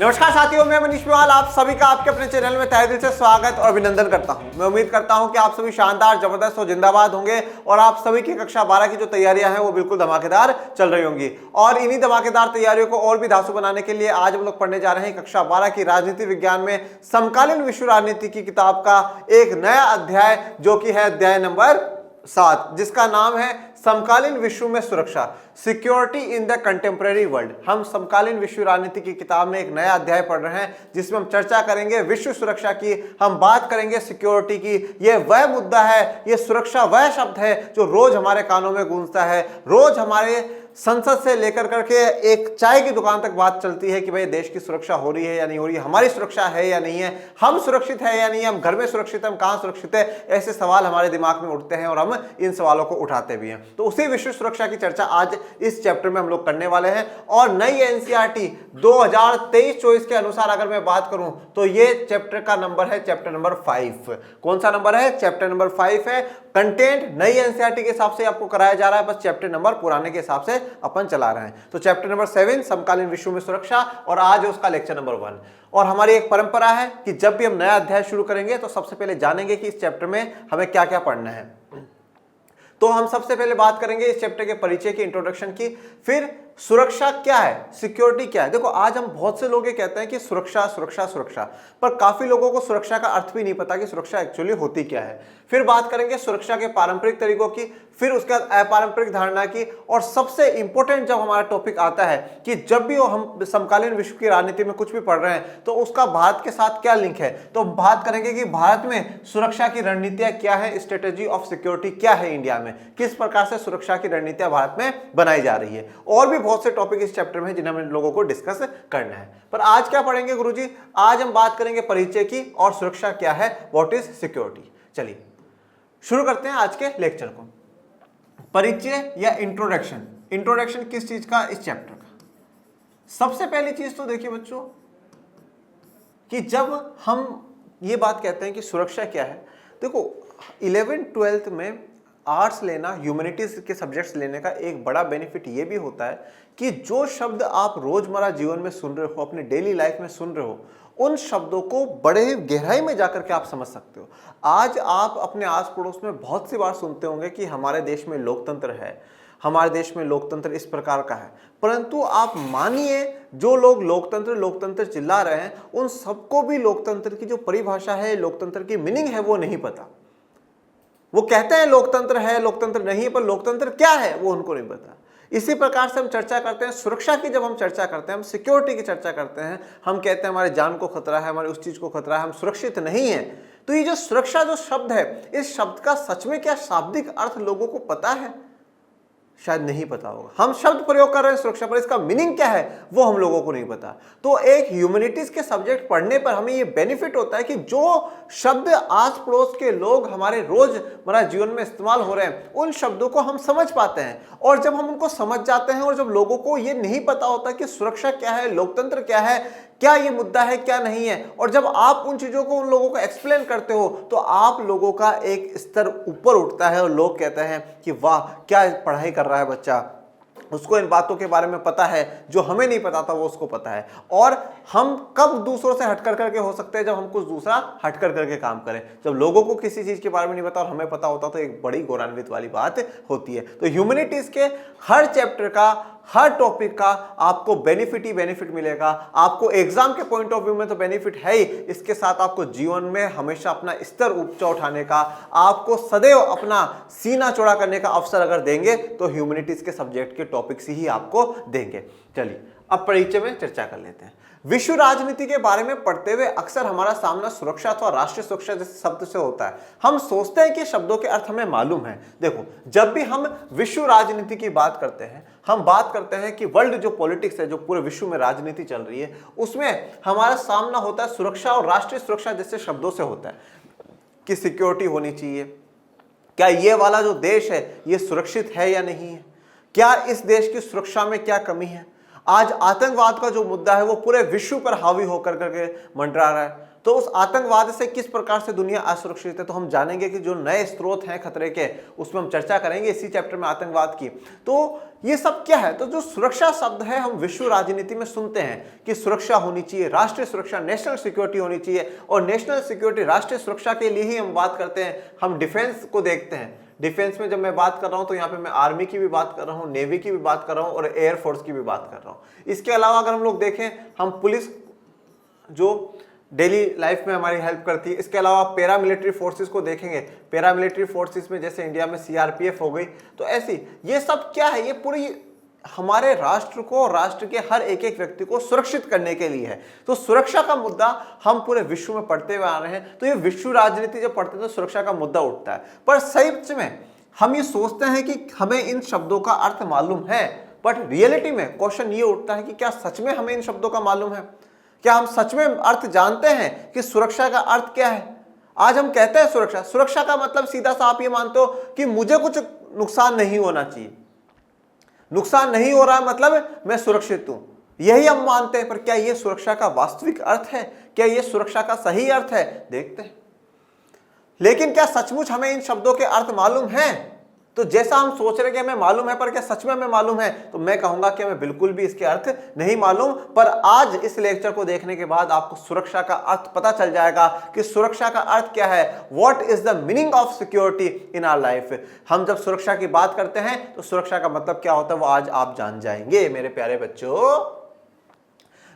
नमस्कार साथियों, मैं मनीष मेवाल आप सभी का आपके अपने चैनल में तहे दिल से स्वागत और अभिनंदन करता हूं। मैं उम्मीद करता हूं कि आप सभी शानदार, जबरदस्त और जिंदाबाद होंगे और आप सभी की कक्षा 12 की जो तैयारियां हैं वो बिल्कुल धमाकेदार चल रही होंगी। और इन्हीं धमाकेदार तैयारियों को और भी धांसू बनाने के लिए आज हम लोग पढ़ने जा रहे हैं कक्षा 12 की राजनीति विज्ञान में समकालीन विश्व राजनीति की किताब का एक नया अध्याय, जो कि है अध्याय नंबर 7, जिसका नाम है समकालीन विश्व में सुरक्षा, security in the contemporary world. हम समकालीन विश्व राजनीति की किताब में एक नया अध्याय पढ़ रहे हैं जिसमें हम चर्चा करेंगे विश्व सुरक्षा की, हम बात करेंगे सिक्योरिटी की। यह वह मुद्दा है, यह सुरक्षा वह शब्द है जो रोज हमारे कानों में गूंजता है। रोज हमारे संसद से लेकर करके एक चाय की दुकान तक बात चलती है कि भाई देश की सुरक्षा हो रही है या नहीं हो रही है, हमारी सुरक्षा है या नहीं है, हम सुरक्षित है या नहीं है, हम घर में सुरक्षित है, हम कहां सुरक्षित है। ऐसे सवाल हमारे दिमाग में उठते हैं और हम इन सवालों को उठाते भी हैं। तो उसी विश्व सुरक्षा की चर्चा आज इस चैप्टर में हम लोग करने वाले हैं। और नई एनसीईआरटी 2023-24 के अनुसार अगर मैं बात करूं तो ये चैप्टर का नंबर है चैप्टर नंबर 5। कौन सा नंबर है? चैप्टर नंबर 5 है। कंटेंट नई एनसीईआरटी के हिसाब से आपको कराया जा रहा है, बस चैप्टर नंबर पुराने के हिसाब से अपन चला रहे हैं। तो चैप्टर नंबर 7 समकालीन विश्व में सुरक्षा, और आज है उसका लेक्चर नंबर 1। और हमारी एक परंपरा है कि जब भी हम नया अध्याय शुरू करेंगे तो सबसे पहले जानेंगे कि इस चैप्टर में हमें क्या क्या पढ़ना है। तो हम सबसे पहले बात करेंगे इस चैप्टर के परिचय की, इंट्रोडक्शन की, फिर सुरक्षा क्या है, सिक्योरिटी क्या है। देखो आज हम बहुत से लोग ये कहते हैं कि सुरक्षा सुरक्षा सुरक्षा, पर काफी लोगों को सुरक्षा का अर्थ भी नहीं पता कि सुरक्षा एक्चुअली होती क्या है। फिर बात करेंगे सुरक्षा के पारंपरिक तरीकों की, फिर उसके बाद अपारंपरिक धारणा की, और सबसे इंपॉर्टेंट जब हमारा टॉपिक आता है कि जब भी हम समकालीन विश्व की राजनीति में कुछ भी पढ़ रहे हैं तो उसका भारत के साथ क्या लिंक है, तो बात करेंगे कि भारत में सुरक्षा की रणनीतियां क्या है, स्ट्रेटेजी ऑफ सिक्योरिटी क्या है, इंडिया में किस प्रकार से सुरक्षा की रणनीतियां भारत में बनाई जा रही है। और भी बहुत से टॉपिक इस चैप्टर में जिन्हें हम लोगों को डिस्कस करना है। पर आज क्या पढ़ेंगे गुरुजी? आज हम बात करेंगे परिचय की और सुरक्षा क्या है, व्हाट इज सिक्योरिटी। चलिए शुरू करते हैं आज के लेक्चर को। परिचय या इंट्रोडक्शन। इंट्रोडक्शन किस चीज का? इस चैप्टर का। सबसे पहली चीज तो देखिए बच्चों कि जब हम ये बात कहते हैं कि सुरक्षा क्या है, देखो 11th-12th में आर्ट्स लेना, ह्यूमैनिटीज के सब्जेक्ट्स लेने का एक बड़ा बेनिफिट ये भी होता है कि जो शब्द आप रोजमर्रा जीवन में सुन रहे हो, अपने डेली लाइफ में सुन रहे हो, उन शब्दों को बड़े गहराई में जाकर के आप समझ सकते हो। आज आप अपने आस पड़ोस में बहुत सी बार सुनते होंगे कि हमारे देश में लोकतंत्र है, हमारे देश में लोकतंत्र इस प्रकार का है, परंतु आप मानिए जो लोग लोकतंत्र लोकतंत्र चिल्ला रहे हैं उन सबको भी लोकतंत्र की जो परिभाषा है, लोकतंत्र की मीनिंग है, वो नहीं पता। वो कहते हैं लोकतंत्र है, लोकतंत्र नहीं है, पर लोकतंत्र क्या है वो उनको नहीं पता। इसी प्रकार से हम चर्चा करते हैं सुरक्षा की। जब हम चर्चा करते हैं, हम सिक्योरिटी की चर्चा करते हैं, हम कहते हैं हमारे जान को खतरा है, हमारे उस चीज को खतरा है, हम सुरक्षित नहीं है। तो ये जो सुरक्षा जो शब्द है, इस शब्द का सच में क्या शाब्दिक अर्थ लोगों को पता है? शायद नहीं पता होगा। हम शब्द प्रयोग कर रहे हैं सुरक्षा, पर इसका मीनिंग क्या है वो हम लोगों को नहीं पता। तो एक ह्यूमैनिटीज के सब्जेक्ट पढ़ने पर हमें ये बेनिफिट होता है कि जो शब्द आस पड़ोस के लोग हमारे रोजमर्रा जीवन में इस्तेमाल हो रहे हैं उन शब्दों को हम समझ पाते हैं। और जब हम उनको समझ जाते हैं और जब लोगों को ये नहीं पता होता कि सुरक्षा क्या है, लोकतंत्र क्या है, क्या ये मुद्दा है क्या नहीं है, और जब आप उन चीजों को उन लोगों को एक्सप्लेन करते हो तो आप लोगों का एक स्तर ऊपर उठता है और लोग कहते हैं कि वाह क्या पढ़ाई कर रहा है बच्चा, उसको इन बातों के बारे में पता है, जो हमें नहीं पता था वो उसको पता है। और हम कब दूसरों से हटकर करके हो सकते हैं? जब हम कुछ दूसरा हटकर करके काम करें। जब लोगों को किसी चीज के बारे में नहीं पता और हमें पता होता तो एक बड़ी गौरवान्वित वाली बात होती है। तो ह्यूमैनिटीज के हर चैप्टर का, हर टॉपिक का आपको बेनिफिट ही बेनिफिट मिलेगा। आपको एग्जाम के पॉइंट ऑफ व्यू में तो बेनिफिट है ही, इसके साथ आपको जीवन में हमेशा अपना स्तर ऊंचा उठाने का, आपको सदैव अपना सीना चौड़ा करने का अवसर अगर देंगे तो ह्यूमैनिटीज के सब्जेक्ट के टॉपिक्स ही आपको देंगे। चलिए अब परिचय में चर्चा कर लेते हैं। विश्व राजनीति के बारे में पढ़ते हुए अक्सर हमारा सामना सुरक्षा अथवा राष्ट्रीय सुरक्षा जैसे शब्द से होता है। हम सोचते हैं कि शब्दों के अर्थ हमें मालूम है। देखो जब भी हम विश्व राजनीति की बात करते हैं, हम बात करते हैं कि वर्ल्ड जो पॉलिटिक्स है, जो पूरे विश्व में राजनीति चल रही है, उसमें हमारा सामना होता है सुरक्षा और राष्ट्रीय सुरक्षा जैसे शब्दों से होता है कि सिक्योरिटी होनी चाहिए, क्या ये वाला जो देश है ये सुरक्षित है या नहीं है, क्या इस देश की सुरक्षा में क्या कमी है। आज आतंकवाद का जो मुद्दा है वो पूरे विश्व पर हावी होकर करके मंडरा रहा है। तो उस आतंकवाद से किस प्रकार से दुनिया असुरक्षित है, तो हम जानेंगे कि जो नए स्रोत हैं खतरे के, उसमें हम चर्चा करेंगे इसी चैप्टर में आतंकवाद की। तो ये सब क्या है, तो जो सुरक्षा शब्द है हम विश्व राजनीति में सुनते हैं कि सुरक्षा होनी चाहिए, राष्ट्रीय सुरक्षा, नेशनल सिक्योरिटी होनी चाहिए, और नेशनल सिक्योरिटी राष्ट्रीय सुरक्षा के लिए ही हम बात करते हैं। हम डिफेंस को देखते हैं, डिफेंस में जब मैं बात कर रहा हूं तो यहाँ पे मैं आर्मी की भी बात कर रहा हूँ, नेवी की भी बात कर रहा हूँ और एयरफोर्स की भी बात कर रहा हूँ। इसके अलावा अगर हम लोग देखें, हम पुलिस जो डेली लाइफ में हमारी हेल्प करती है, इसके अलावा पैरा मिलिट्री फोर्सेस को देखेंगे, पैरा मिलिट्री फोर्सेस में जैसे इंडिया में सीआरपीएफ हो गई, तो ऐसी ये सब क्या है, ये पूरी हमारे राष्ट्र को, राष्ट्र के हर एक एक व्यक्ति को सुरक्षित करने के लिए है। तो सुरक्षा का मुद्दा हम पूरे विश्व में पढ़ते हुए आ रहे हैं, तो ये विश्व राजनीति जब पढ़ते हैं तो सुरक्षा का मुद्दा उठता है। पर सच में हम ये सोचते हैं कि हमें इन शब्दों का अर्थ मालूम है, बट रियलिटी में क्वेश्चन ये उठता है कि क्या सच में हमें इन शब्दों का मालूम है, क्या हम सच में अर्थ जानते हैं कि सुरक्षा का अर्थ क्या है। आज हम कहते हैं सुरक्षा, सुरक्षा का मतलब सीधा सा आप ये मानते हो कि मुझे कुछ नुकसान नहीं होना चाहिए, नुकसान नहीं हो रहा है मतलब मैं सुरक्षित हूं, यही हम मानते हैं। पर क्या यह सुरक्षा का वास्तविक अर्थ है, क्या यह सुरक्षा का सही अर्थ है, देखते हैं। लेकिन क्या सचमुच हमें इन शब्दों के अर्थ मालूम हैं? तो जैसा हम सोच रहे हैं कि हमें मालूम है, पर क्या सच में हमें मालूम है? तो मैं कहूंगा कि हमें बिल्कुल भी इसके अर्थ नहीं मालूम। पर आज इस लेक्चर को देखने के बाद आपको सुरक्षा का अर्थ पता चल जाएगा कि सुरक्षा का अर्थ क्या है, what is the meaning of security in our life. हम जब सुरक्षा की बात करते हैं तो सुरक्षा का मतलब क्या होता है वो आज आप जान जाएंगे मेरे प्यारे बच्चों।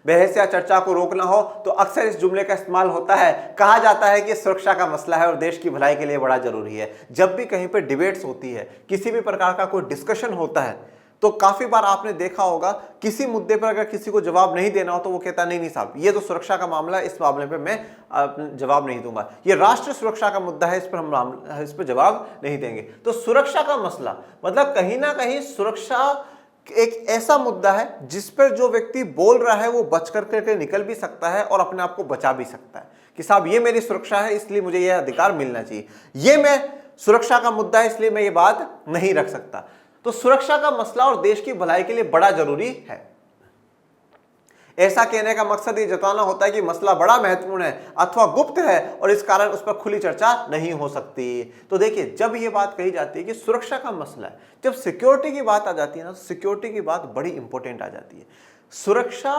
बहस या चर्चा को रोकना हो तो अक्सर इस जुमले का इस्तेमाल होता है, कहा जाता है कि सुरक्षा का मसला है और देश की भलाई के लिए बड़ा जरूरी है। जब भी कहीं पर डिबेट्स होती है, किसी भी प्रकार का कोई डिस्कशन होता है, तो काफी बार आपने देखा होगा किसी मुद्दे पर अगर किसी को जवाब नहीं देना हो तो वो कहता नहीं साहब ये तो सुरक्षा का मामला है, इस मामले पे मैं जवाब नहीं दूंगा, ये राष्ट्रीय सुरक्षा का मुद्दा है, इस पर जवाब नहीं देंगे। तो सुरक्षा का मसला मतलब कहीं ना कहीं सुरक्षा एक ऐसा मुद्दा है जिस पर जो व्यक्ति बोल रहा है वो बच करके निकल भी सकता है और अपने आप को बचा भी सकता है कि साहब ये मेरी सुरक्षा है इसलिए मुझे ये अधिकार मिलना चाहिए, ये मैं सुरक्षा का मुद्दा है इसलिए मैं ये बात नहीं रख सकता। तो सुरक्षा का मसला और देश की भलाई के लिए बड़ा जरूरी है। ऐसा कहने का मकसद ये जताना होता है कि मसला बड़ा महत्वपूर्ण है अथवा गुप्त है और इस कारण उस पर खुली चर्चा नहीं हो सकती। तो देखिए जब ये बात कही जाती है कि सुरक्षा का मसला है, जब सिक्योरिटी की बात आ जाती है ना, तो सिक्योरिटी की बात बड़ी इंपॉर्टेंट आ जाती है। सुरक्षा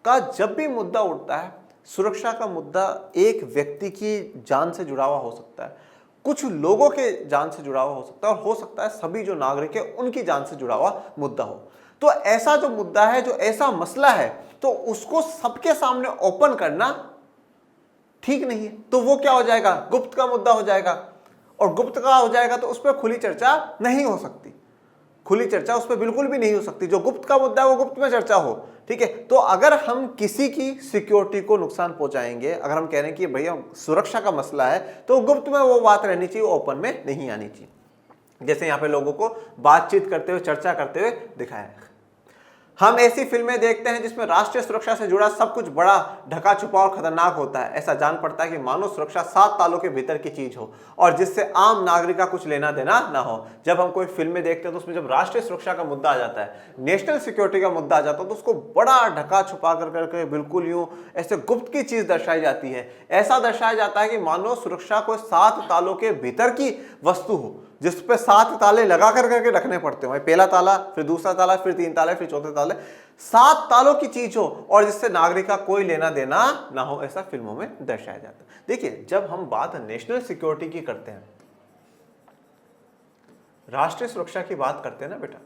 का जब भी मुद्दा उठता है, सुरक्षा का मुद्दा एक व्यक्ति की जान से जुड़ा हुआ हो सकता है, कुछ लोगों के जान से जुड़ा हुआ हो सकता है और हो सकता है सभी जो नागरिक है उनकी जान से जुड़ा हुआ मुद्दा हो। तो ऐसा जो मुद्दा है, जो ऐसा मसला है, तो उसको सबके सामने ओपन करना ठीक नहीं है। तो वो क्या हो जाएगा, गुप्त का मुद्दा हो जाएगा, और गुप्त का हो जाएगा तो उस पर खुली चर्चा नहीं हो सकती, खुली चर्चा उस पर बिल्कुल भी नहीं हो सकती। जो गुप्त का मुद्दा है वो गुप्त में चर्चा हो, ठीक है। तो अगर हम किसी की सिक्योरिटी को नुकसान पहुंचाएंगे, अगर हम कह रहे हैं कि भैया सुरक्षा का मसला है, तो गुप्त में वो बात रहनी चाहिए, ओपन में नहीं आनी चाहिए। जैसे यहाँ पे लोगों को बातचीत करते हुए, चर्चा करते हुए दिखाया है। हम ऐसी फिल्में देखते हैं जिसमें राष्ट्रीय सुरक्षा से जुड़ा सब कुछ बड़ा ढका छुपा और खतरनाक होता है। ऐसा जान पड़ता है कि मानो सुरक्षा 7 तालों के भीतर की चीज हो और जिससे आम नागरिक का कुछ लेना देना ना हो। जब हम कोई फिल्में देखते हैं तो उसमें जब राष्ट्रीय सुरक्षा का मुद्दा आ जाता है, नेशनल सिक्योरिटी का मुद्दा आ जाता है, तो उसको बड़ा ढका छुपा करके बिल्कुल यूं ऐसे गुप्त की चीज दर्शाई जाती है। ऐसा दर्शाया जाता है कि मानो सुरक्षा को 7 तालों के भीतर की वस्तु हो, जिस पे 7 ताले लगा करके रखने पड़ते हो, पहला ताला, फिर दूसरा ताला, फिर 3 ताले, फिर चौथे ताले, 7 तालों की चीज हो और जिससे नागरिक का कोई लेना देना ना हो, ऐसा फिल्मों में दर्शाया जाता है। देखिए जब हम बात नेशनल सिक्योरिटी की करते हैं, राष्ट्रीय सुरक्षा की बात करते हैं ना बेटा,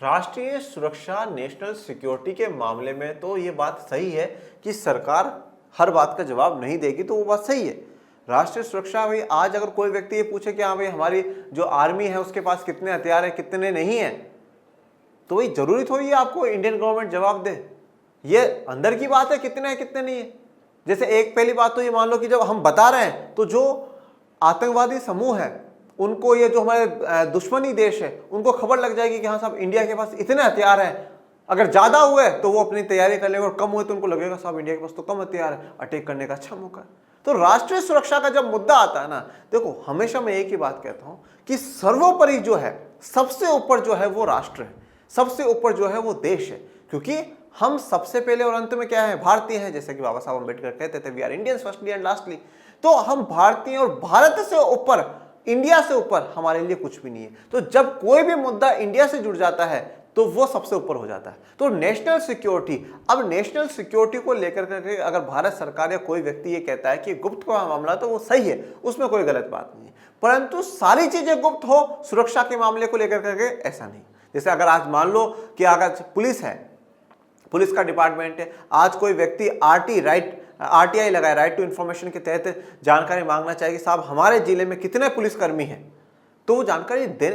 राष्ट्रीय सुरक्षा, नेशनल सिक्योरिटी के मामले में तो ये बात सही है कि सरकार हर बात का जवाब नहीं देगी, तो वो बात सही है। राष्ट्रीय सुरक्षा भाई, आज अगर कोई व्यक्ति ये पूछे कि हाँ भाई हमारी जो आर्मी है उसके पास कितने हथियार है कितने नहीं है, तो भाई जरूरी थोड़ी है आपको इंडियन गवर्नमेंट जवाब दे। ये अंदर की बात है कितने है कितने नहीं है। जैसे एक पहली बात तो ये मान लो कि जब हम बता रहे हैं तो जो आतंकवादी समूह है उनको, ये जो हमारे दुश्मनी देश है, उनको खबर लग जाएगी कि हाँ साहब इंडिया के पास इतने हथियार हैं। अगर ज्यादा हुए तो वो अपनी तैयारी कर लेंगे और कम हुए तो उनको लगेगा साहब इंडिया के पास तो कम हथियार है, अटैक करने का अच्छा मौका है। तो राष्ट्रीय सुरक्षा का जब मुद्दा आता है ना, देखो हमेशा मैं एक ही बात कहता हूं कि सर्वोपरि जो है, सबसे ऊपर जो है वो राष्ट्र है, सबसे ऊपर जो है वो देश है, क्योंकि हम सबसे पहले और अंत में क्या है, भारतीय हैं, जैसे कि बाबा साहब अम्बेडकर कहते थे we are Indians firstly and lastly. तो हम भारतीय, और भारत से ऊपर, इंडिया से ऊपर हमारे लिए कुछ भी नहीं है। तो जब कोई भी मुद्दा इंडिया से जुड़ जाता है तो वो सबसे ऊपर हो जाता है। तो नेशनल सिक्योरिटी, अब नेशनल सिक्योरिटी को लेकर के अगर भारत सरकार या कोई व्यक्ति ये कहता है कि गुप्त का मामला, तो वो सही है, उसमें कोई गलत बात नहीं है, परंतु सारी चीजें गुप्त हो सुरक्षा के मामले को लेकर करके ऐसा नहीं। जैसे अगर आज मान लो कि अगर पुलिस है, पुलिस का डिपार्टमेंट है, आज कोई व्यक्ति आरटीआई लगाए, राइट टू इंफॉर्मेशन के तहत जानकारी मांगना चाहिए कि साहब हमारे जिले में कितने पुलिसकर्मी हैं, तो वो जानकारी दे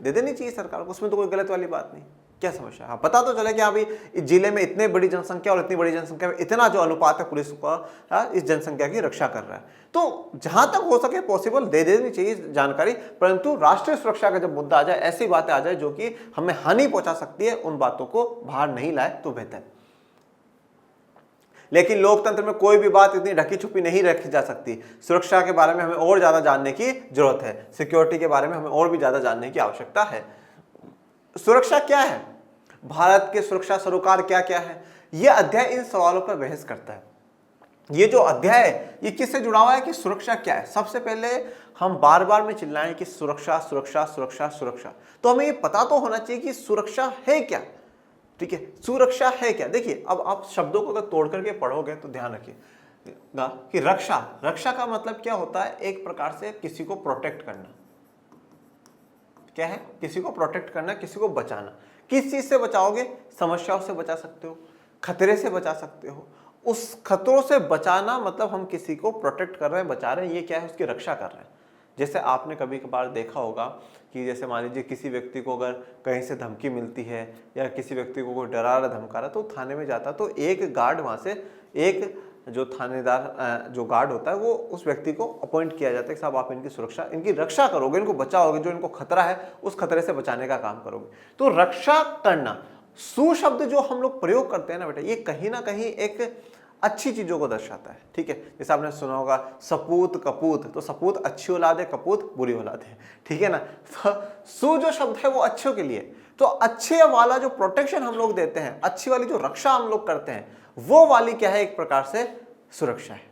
देनी चाहिए सरकार को, उसमें तो कोई गलत वाली बात नहीं। क्या समस्या? हाँ, पता तो चले कि हाँ भाई इस जिले में इतने बड़ी जनसंख्या और इतनी बड़ी जनसंख्या में इतना जो अनुपात है पुलिस का इस जनसंख्या की रक्षा कर रहा है, तो जहां तक हो सके पॉसिबल दे देनी चाहिए जानकारी, परंतु राष्ट्रीय सुरक्षा का जब मुद्दा आ जाए, ऐसी बातें आ जाए जो कि हमें हानि पहुंचा सकती है, उन बातों को बाहर नहीं लाए तो बेहतर। लेकिन लोकतंत्र में कोई भी बात इतनी ढकी छुपी नहीं रखी जा सकती। सुरक्षा के बारे में हमें और ज्यादा जानने की जरूरत है, सिक्योरिटी के बारे में हमें और भी ज्यादा जानने की आवश्यकता है। सुरक्षा क्या है, भारत के सुरक्षा सरोकार क्या क्या है, यह अध्याय इन सवालों पर बहस करता है। ये जो अध्याय है ये किससे जुड़ा हुआ है कि सुरक्षा क्या है। सबसे पहले हम बार बार में चिल्लाएं कि सुरक्षा सुरक्षा सुरक्षा सुरक्षा, तो हमें ये पता तो होना चाहिए कि सुरक्षा है क्या। ठीक है, सुरक्षा है क्या। देखिए, अब आप शब्दों को अगर तोड़ करके पढ़ोगे तो ध्यान रखिएगा कि रक्षा का मतलब क्या होता है, एक प्रकार से किसी को प्रोटेक्ट करना। क्या है? किसी को प्रोटेक्ट करना, किसी को बचाना। किस चीज से बचाओगे? समस्याओं से बचा सकते हो, खतरे से बचा सकते हो। उस खतरों से बचाना मतलब हम किसी को प्रोटेक्ट कर रहे हैं, बचा रहे हैं, ये क्या है? उसकी रक्षा कर रहे हैं। जैसे आपने कभी कभार देखा होगा कि जैसे मान लीजिए किसी व्यक्ति को अगर कहीं से धमकी मिलती है या किसी व्यक्ति को कोई डरा रहा धमका रहा, तो थाने में जाता, तो एक गार्ड वहां से, एक जो थानेदार जो गार्ड होता है वो उस व्यक्ति को अपॉइंट किया जाता है कि साहब आप इनकी सुरक्षा, इनकी रक्षा करोगे, इनको बचाओगे, जो इनको खतरा है उस खतरे से बचाने का काम करोगे। तो रक्षा करना, सु शब्द जो हम लोग प्रयोग करते हैं ना बेटा, ये कहीं ना कहीं एक अच्छी चीजों को दर्शाता है। ठीक है, जैसे आपने सुना होगा सपूत कपूत, तो सपूत अच्छी औलाद है, कपूत बुरी औलाद है। ठीक है ना, तो सु जो शब्द है वो अच्छों के लिए। तो अच्छे वाला जो प्रोटेक्शन हम लोग देते हैं, अच्छी वाली जो रक्षा हम लोग करते हैं, वो वाली क्या है? एक प्रकार से सुरक्षा है।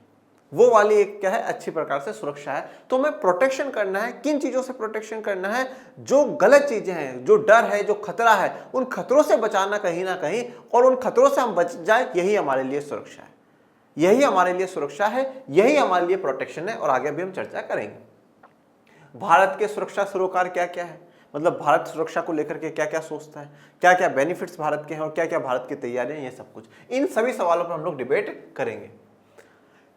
वो वाली एक क्या है? अच्छी प्रकार से सुरक्षा है। तो हमें प्रोटेक्शन करना है। किन चीजों से प्रोटेक्शन करना है? जो गलत चीजें हैं, जो डर है, जो खतरा है, उन खतरों से बचाना कहीं ना कहीं, और उन खतरों से हम बच जाए, यही हमारे लिए सुरक्षा है, यही हमारे लिए सुरक्षा है, यही हमारे लिए प्रोटेक्शन है। और आगे भी हम चर्चा करेंगे। भारत के सुरक्षा सरोकार क्या क्या है, मतलब भारत सुरक्षा को लेकर के क्या क्या सोचता है, क्या क्या बेनिफिट्स भारत के हैं और क्या क्या भारत की तैयारियां, ये सब कुछ, इन सभी सवालों पर हम लोग डिबेट करेंगे।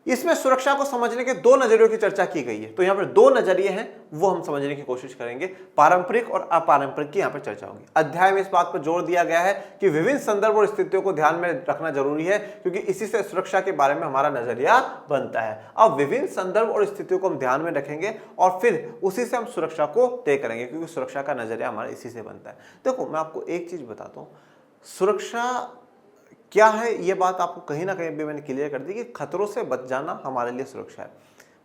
इसमें सुरक्षा को समझने के दो नजरियों की चर्चा की गई है। तो यहाँ पर दो नजरिए हैं, वो हम समझने की कोशिश करेंगे। पारंपरिक और अपारंपरिक की यहाँ पर चर्चा होगी। अध्याय में इस बात पर जोर दिया गया है कि विभिन्न संदर्भ और स्थितियों को ध्यान में रखना जरूरी है, क्योंकि इसी से सुरक्षा के बारे में हमारा नजरिया बनता है। अब विभिन्न संदर्भ और स्थितियों को हम ध्यान में रखेंगे और फिर उसी से हम सुरक्षा को तय करेंगे, क्योंकि सुरक्षा का नजरिया हमारा इसी से बनता है। देखो, मैं आपको एक चीज बताता हूँ, सुरक्षा क्या है, ये बात आपको कहीं ना कहीं भी मैंने क्लियर कर दी कि खतरों से बच जाना हमारे लिए सुरक्षा है।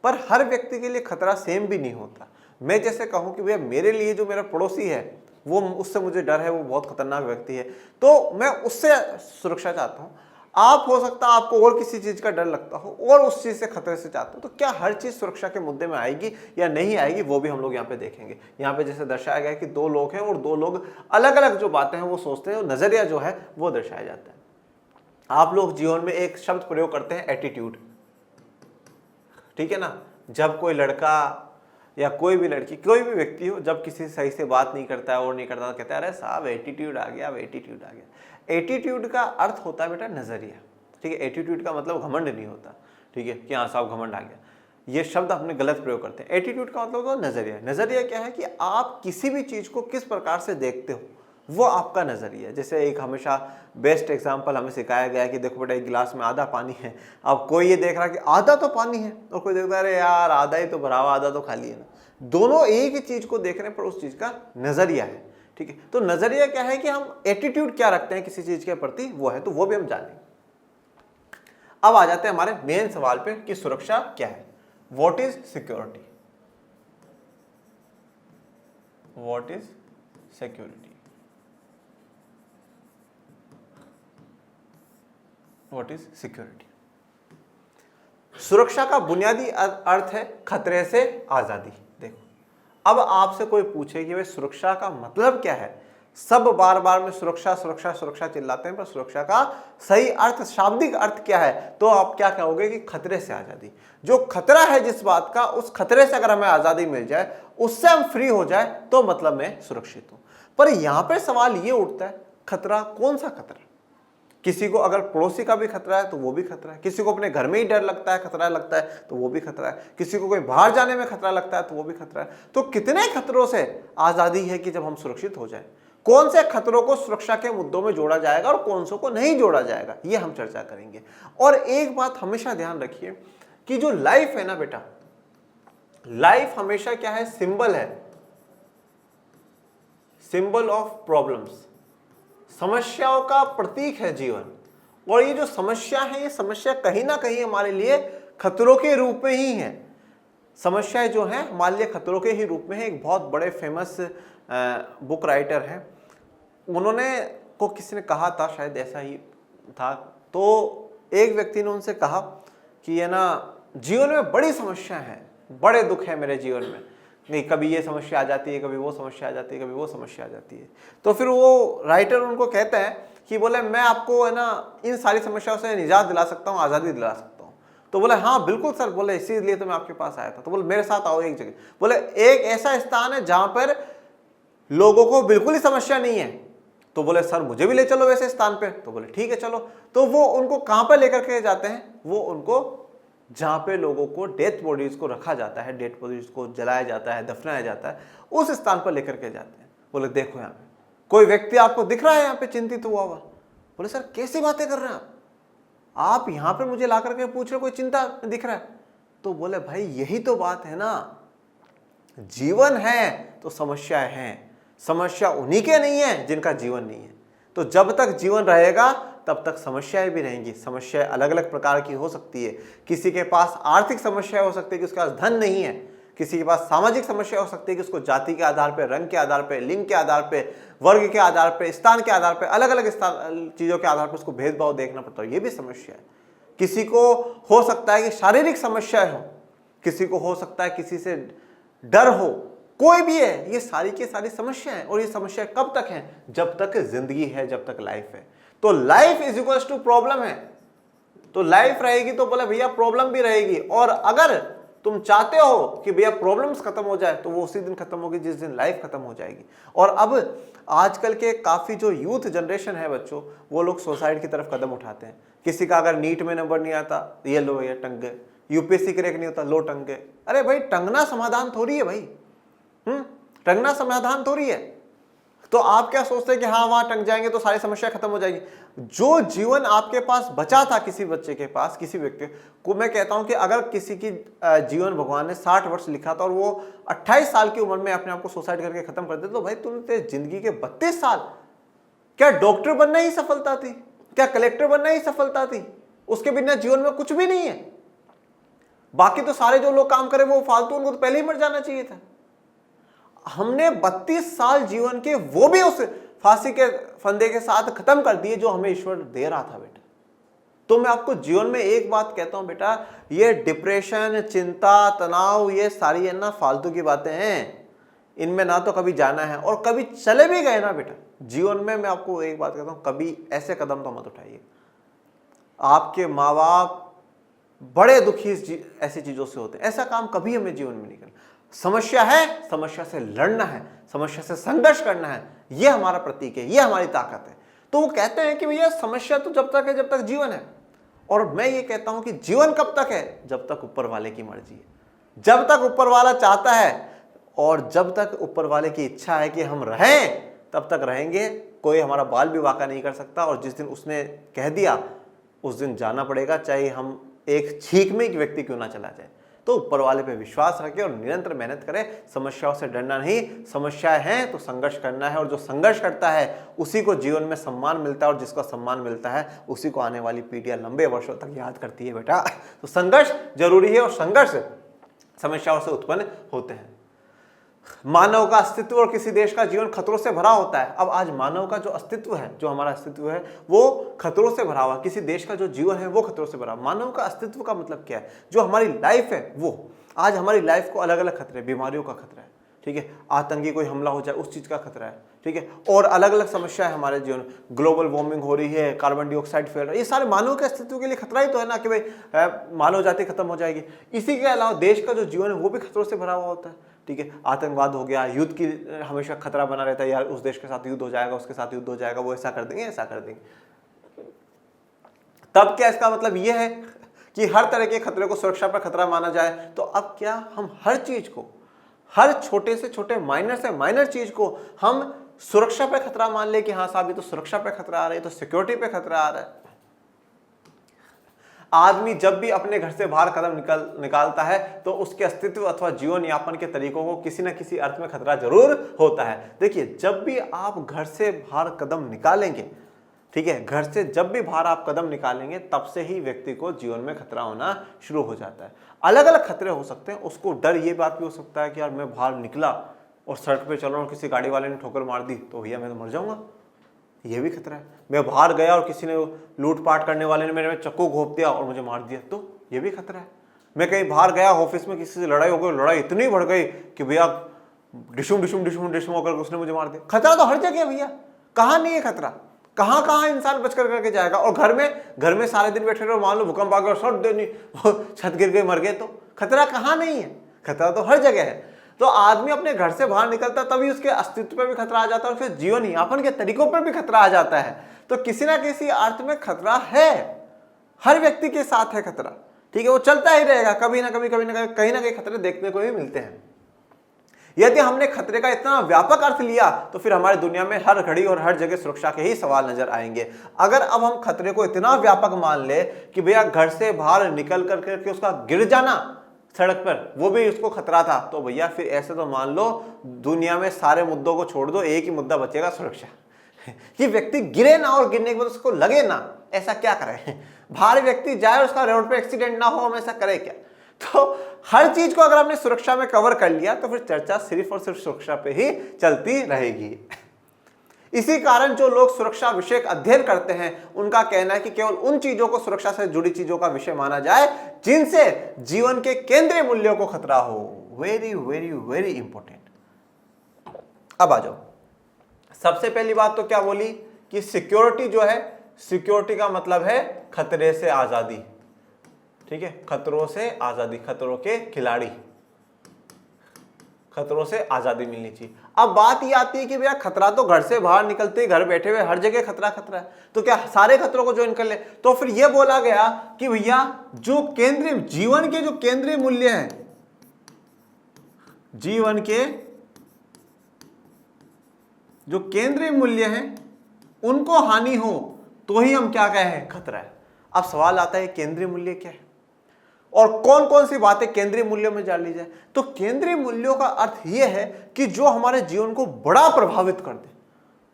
पर हर व्यक्ति के लिए खतरा सेम भी नहीं होता। मैं जैसे कहूं कि भैया मेरे लिए जो मेरा पड़ोसी है, वो, उससे मुझे डर है, वो बहुत खतरनाक व्यक्ति है, तो मैं उससे सुरक्षा चाहता हूं। आप हो सकता है आपको और किसी चीज का डर लगता हो और उस चीज से खतरे से चाहते हो। तो क्या हर चीज सुरक्षा के मुद्दे में आएगी या नहीं आएगी, वो भी हम लोग यहाँ पे देखेंगे। यहाँ पे जैसे दर्शाया गया कि दो लोग हैं और दो लोग अलग अलग जो बातें हैं वो सोचते हैं, और नजरिया जो है वो दर्शाया जाता है। आप लोग जीवन में एक शब्द प्रयोग करते हैं, एटीट्यूड। ठीक है ना, जब कोई लड़का या कोई भी लड़की, कोई भी व्यक्ति हो, जब किसी सही से बात नहीं करता है और नहीं करता, तो कहता है अरे साहब एटीट्यूड आ गया, अब एटीट्यूड आ गया। एटीट्यूड का अर्थ होता है बेटा नजरिया। ठीक है, एटीट्यूड का मतलब घमंड नहीं होता। ठीक है, कि हाँ साहब घमंड आ गया, ये शब्द आपने गलत प्रयोग करते हैं। एटीट्यूड का मतलब होता है नजरिया। नजरिया क्या है कि आप किसी भी चीज को किस प्रकार से देखते हो, वो आपका नजरिया है। जैसे एक हमेशा बेस्ट एग्जांपल हमें सिखाया गया है कि देखो बेटा एक गिलास में आधा पानी है। अब कोई ये देख रहा है कि आधा तो पानी है, और कोई देखता है अरे यार आधा ही तो भरा हुआ, आधा तो खाली है ना। दोनों एक ही चीज को देखने पर उस चीज का नजरिया है। ठीक है, तो नजरिया क्या है कि हम एटीट्यूड क्या रखते हैं किसी चीज के प्रति, वो है, तो वो भी हम जानेंगे। अब आ जाते हैं हमारे मेन सवाल पे कि सुरक्षा क्या है। What is security? What is security? What is security? सुरक्षा का बुनियादी अर्थ है खतरे से आजादी। देखो, अब आपसे कोई पूछे कि भाई सुरक्षा का मतलब क्या है, सब बार बार में सुरक्षा सुरक्षा सुरक्षा चिल्लाते हैं, पर सुरक्षा का सही अर्थ, शाब्दिक अर्थ क्या है, तो आप क्या कहोगे कि खतरे से आजादी। जो खतरा है जिस बात का, उस खतरे से अगर हमें आजादी मिल जाए, उससे हम फ्री हो जाए, तो मतलब मैं सुरक्षित हूं। पर यहां पर सवाल ये उठता है, खतरा कौन सा खतरा? किसी को अगर पड़ोसी का भी खतरा है तो वो भी खतरा है, किसी को अपने घर में ही डर लगता है, खतरा लगता है, तो वो भी खतरा है, किसी को कोई बाहर जाने में खतरा लगता है तो वो भी खतरा है। तो कितने खतरों से आजादी है कि जब हम सुरक्षित हो जाए? कौन से खतरों को सुरक्षा के मुद्दों में जोड़ा जाएगा और कौन से को नहीं जोड़ा जाएगा, ये हम चर्चा करेंगे। और एक बात हमेशा ध्यान रखिए कि जो लाइफ है ना बेटा, लाइफ हमेशा क्या है? सिंबल है, सिंबल ऑफ प्रॉब्लम्स, समस्याओं का प्रतीक है जीवन। और ये जो समस्या है, ये समस्या कहीं ना कहीं हमारे लिए खतरों के रूप में ही है। समस्याएं जो हैं हमारे लिए खतरों के ही रूप में है। एक बहुत बड़े फेमस बुक राइटर हैं, उन्होंने को किसी ने कहा था, शायद ऐसा ही था, तो एक व्यक्ति ने उनसे कहा कि ये ना जीवन में बड़ी समस्या है, बड़े दुख है मेरे जीवन में, नहीं कभी ये समस्या आ जाती है, कभी वो समस्या आ जाती है, कभी वो समस्या आ जाती है। तो फिर वो राइटर उनको कहते हैं कि बोले मैं आपको है ना इन सारी समस्याओं से निजात दिला सकता हूँ, आज़ादी दिला सकता हूँ। तो बोले हाँ बिल्कुल सर, बोले इसीलिए तो मैं आपके पास आया था। तो बोले मेरे साथ आओ एक जगह, बोले एक ऐसा स्थान है जहाँ पर लोगों को बिल्कुल ही समस्या नहीं है। तो बोले सर मुझे भी ले चलो वैसे स्थान पे। तो बोले ठीक है चलो। तो वो उनको कहाँ पर लेकर के जाते हैं? वो उनको जहाँ पे लोगों को डेथ बॉडीज को रखा जाता है, डेथ बॉडीज को जलाया जाता है, दफनाया जाता है, उस स्थान पर लेकर के जाते हैं। बोले देखो यहाँ पे कोई व्यक्ति आपको दिख रहा है यहाँ पे चिंतित हुआ हुआ? बोले सर कैसी बातें कर रहे हैं आप यहाँ पे मुझे ला करके पूछ रहे कोई चिंता दिख रहा है? तो बोले भाई यही तो बात है ना, जीवन है तो समस्याएं हैं, समस्या उन्हीं के नहीं है जिनका जीवन नहीं है। तो जब तक जीवन रहेगा तब तक समस्याएं भी रहेंगी। समस्याएं अलग अलग प्रकार की हो सकती है। किसी के पास आर्थिक समस्या हो सकती है कि उसके पास धन नहीं है, किसी के पास सामाजिक समस्या हो सकती है कि उसको जाति के आधार पर, रंग के आधार पर, लिंग के आधार पर, वर्ग के आधार पर, स्थान के आधार पर, अलग अलग चीज़ों के आधार पर उसको भेदभाव देखना पड़ता है, ये भी समस्या है। किसी को हो सकता है कि शारीरिक समस्याएं हो, किसी को हो सकता है किसी से डर हो, कोई भी है, ये सारी की सारी समस्या है। और ये समस्या कब तक है? जब तक जिंदगी है, जब तक लाइफ है। तो life is equal to problem है। तो लाइफ रहेगी तो बोले भैया प्रॉब्लम भी रहेगी। और अगर तुम चाहते हो कि भैया प्रॉब्लम्स खत्म हो जाए तो वो उसी दिन खत्म होगी जिस दिन लाइफ खत्म हो जाएगी। और अब आजकल के काफी जो यूथ जनरेशन है बच्चों, वो लोग सुसाइड की तरफ कदम उठाते हैं। किसी का अगर नीट में नंबर नहीं आता, ये लो ये टंग गए, यूपीएससी क्रैक नहीं होता, लो टंग गए। अरे भाई टंगना समाधान थोड़ी है भाई, टंगना समाधान थोड़ी है। तो आप क्या सोचते हैं कि हाँ वहां टंग जाएंगे तो सारी समस्या खत्म हो जाएगी? जो जीवन आपके पास बचा था, किसी बच्चे के पास, किसी व्यक्ति को, मैं कहता हूं कि अगर किसी की जीवन भगवान ने 60 वर्ष लिखा था और वो 28 साल की उम्र में अपने आप को सुसाइड करके खत्म कर दे, तो भाई तुमने जिंदगी के 32 साल, क्या डॉक्टर बनना ही सफलता थी? क्या कलेक्टर बनना ही सफलता थी? उसके बिना जीवन में कुछ भी नहीं है। बाकी तो सारे जो लोग काम करे वो फालतू, उनको तो पहले ही मर जाना चाहिए था। हमने 32 साल जीवन के, वो भी उस फांसी के फंदे के साथ खत्म कर दिए जो हमें ईश्वर दे रहा था बेटा। तो मैं आपको जीवन में एक बात कहता हूं बेटा, ये डिप्रेशन, चिंता, तनाव, ये सारी है ना फालतू की बातें हैं। इनमें ना तो कभी जाना है, और कभी चले भी गए ना बेटा जीवन में, मैं आपको एक बात कहता हूं, कभी ऐसे कदम तो मत उठाइए। आपके माँ बाप बड़े दुखी ऐसी चीजों से होते हैं। ऐसा काम कभी हमें जीवन में नहीं करना। समस्या है, समस्या से लड़ना है, समस्या से संघर्ष करना है, यह हमारा प्रतीक है, यह हमारी ताकत है। तो वो कहते हैं कि भैया समस्या तो जब तक है जब तक जीवन है। और मैं ये कहता हूं कि जीवन कब तक है? जब तक ऊपर वाले की मर्जी है, जब तक ऊपर वाला चाहता है, और जब तक ऊपर वाले की इच्छा है कि हम रहें तब तक रहेंगे। कोई हमारा बाल भी वाका नहीं कर सकता, और जिस दिन उसने कह दिया उस दिन जाना पड़ेगा, चाहे हम एक छींक में एक व्यक्ति क्यों ना चला जाए। तो ऊपर वाले पे विश्वास रखें और निरंतर मेहनत करें। समस्याओं से डरना नहीं, समस्याएं हैं तो संघर्ष करना है, और जो संघर्ष करता है उसी को जीवन में सम्मान मिलता है, और जिसको सम्मान मिलता है उसी को आने वाली पीढ़ियां लंबे वर्षों तक याद करती है बेटा। तो संघर्ष जरूरी है, और संघर्ष समस्याओं से उत्पन्न होते हैं। मानव का अस्तित्व और किसी देश का जीवन खतरों से भरा होता है। अब आज मानव का जो अस्तित्व है, जो हमारा अस्तित्व है, वो खतरों से भरा हुआ, किसी देश का जो जीवन है वो खतरों से भरा। मानव का अस्तित्व का मतलब क्या है? जो हमारी लाइफ है वो, आज हमारी लाइफ को अलग अलग खतरे, बीमारियों का खतरा है, ठीक है, आतंकी कोई हमला हो जाए उस चीज का खतरा है, ठीक है, और अलग अलग समस्या है हमारे जीवन, ग्लोबल वार्मिंग हो रही है, कार्बन डाइऑक्साइड फैल रहा है, ये सारे मानव के अस्तित्व के लिए खतरा ही तो है ना, कि भाई मानव जाति खत्म हो जाएगी। इसी के अलावा देश का जो जीवन है वो भी खतरों से भरा हुआ होता है, ठीक है, आतंकवाद हो गया, युद्ध की हमेशा खतरा बना रहता है, यार उस देश के साथ युद्ध हो जाएगा, उसके साथ युद्ध हो जाएगा, वो ऐसा कर देंगे, ऐसा कर देंगे। तब क्या इसका मतलब ये है कि हर तरह के खतरे को सुरक्षा पर खतरा माना जाए? तो अब क्या हम हर चीज को, हर छोटे से छोटे माइनर से माइनर चीज को हम सुरक्षा पे खतरा मान ले कि हाँ साहब ये तो सुरक्षा पे खतरा आ रहा है, तो सिक्योरिटी पे खतरा आ रहा है? आदमी जब भी अपने घर से बाहर कदम निकालता है तो उसके अस्तित्व अथवा जीवन यापन के तरीकों को किसी न किसी अर्थ में खतरा जरूर होता है। देखिए, जब भी आप घर से बाहर कदम निकालेंगे, ठीक है, घर से जब भी बाहर आप कदम निकालेंगे तब से ही व्यक्ति को जीवन में खतरा होना शुरू हो जाता है। अलग अलग खतरे हो सकते हैं। उसको डर ये बात भी हो सकता है कि यार मैं बाहर निकला और सड़क पे चल रहा हूँ, किसी गाड़ी वाले ने ठोकर मार दी तो भैया मैं तो मर जाऊंगा, ये भी खतरा है। मैं बाहर गया और किसी ने लूटपाट करने वाले ने मेरे में चाकू घोंप दिया और मुझे मार दिया, तो ये भी खतरा है। मैं कहीं बाहर गया, ऑफिस में किसी से लड़ाई हो गई, लड़ाई इतनी बढ़ गई कि भैया डिशुम डिशुम डिशुम डिशुम होकर उसने मुझे मार दिया। खतरा तो हर जगह है भैया, कहाँ नहीं है खतरा? कहाँ कहाँ इंसान बच कर करके जाएगा? और घर में सारे दिन बैठे रहो, मान लो भूकंप आ गया और सट देनी छत गिर गई, मर गए, तो खतरा कहाँ नहीं है? खतरा तो हर जगह है। तो आदमी अपने घर से बाहर निकलता तभी उसके अस्तित्व पर भी खतरा आ जाता है और फिर जीवन यापन के तरीकों पर भी खतरा आ जाता है। तो किसी ना किसी अर्थ में खतरा है, हर व्यक्ति के साथ है खतरा, ठीक है, वो चलता ही रहेगा, कभी ना कभी कहीं ना कहीं खतरे देखने को ही मिलते हैं। यदि हमने खतरे का इतना व्यापक अर्थ लिया तो फिर हमारी दुनिया में हर घड़ी और हर जगह सुरक्षा के ही सवाल नजर आएंगे। अगर अब हम खतरे को इतना व्यापक मान ले कि भैया घर से बाहर निकल करके उसका गिर जाना सड़क पर वो भी उसको खतरा था, तो भैया फिर ऐसे तो मान लो दुनिया में सारे मुद्दों को छोड़ दो, एक ही मुद्दा बचेगा, सुरक्षा। कि व्यक्ति गिरे ना और गिरने के बाद उसको लगे ना, ऐसा क्या करे? बाहर व्यक्ति जाए और उसका रोड पे एक्सीडेंट ना हो, हम ऐसा करें क्या? तो हर चीज को अगर हमने सुरक्षा में कवर कर लिया तो फिर चर्चा सिर्फ और सिर्फ सुरक्षा पे ही चलती रहेगी। इसी कारण जो लोग सुरक्षा विषय अध्ययन करते हैं उनका कहना है कि केवल उन चीजों को सुरक्षा से जुड़ी चीजों का विषय माना जाए जिनसे जीवन के केंद्रीय मूल्यों को खतरा हो। Very very very important. अब आ जाओ, सबसे पहली बात तो क्या बोली कि सिक्योरिटी जो है, सिक्योरिटी का मतलब है खतरे से आजादी, ठीक है, खतरों से आजादी, खतरों के खिलाड़ी, खतरों से आजादी मिलनी चाहिए। अब बात ये आती है कि भैया खतरा तो घर से बाहर निकलते ही, घर बैठे हुए हर जगह खतरा खतरा है, तो क्या सारे खतरों को ज्वाइन कर ले? तो फिर यह बोला गया कि भैया जो केंद्रीय जीवन के जो केंद्रीय मूल्य हैं, जीवन के जो केंद्रीय मूल्य हैं उनको हानि हो तो ही हम क्या कहें? खतरा है। अब सवाल आता है केंद्रीय मूल्य क्या है और कौन कौन सी बातें केंद्रीय मूल्यों में जान ली जाए? तो केंद्रीय मूल्यों का अर्थ यह है कि जो हमारे जीवन को बड़ा प्रभावित कर दे,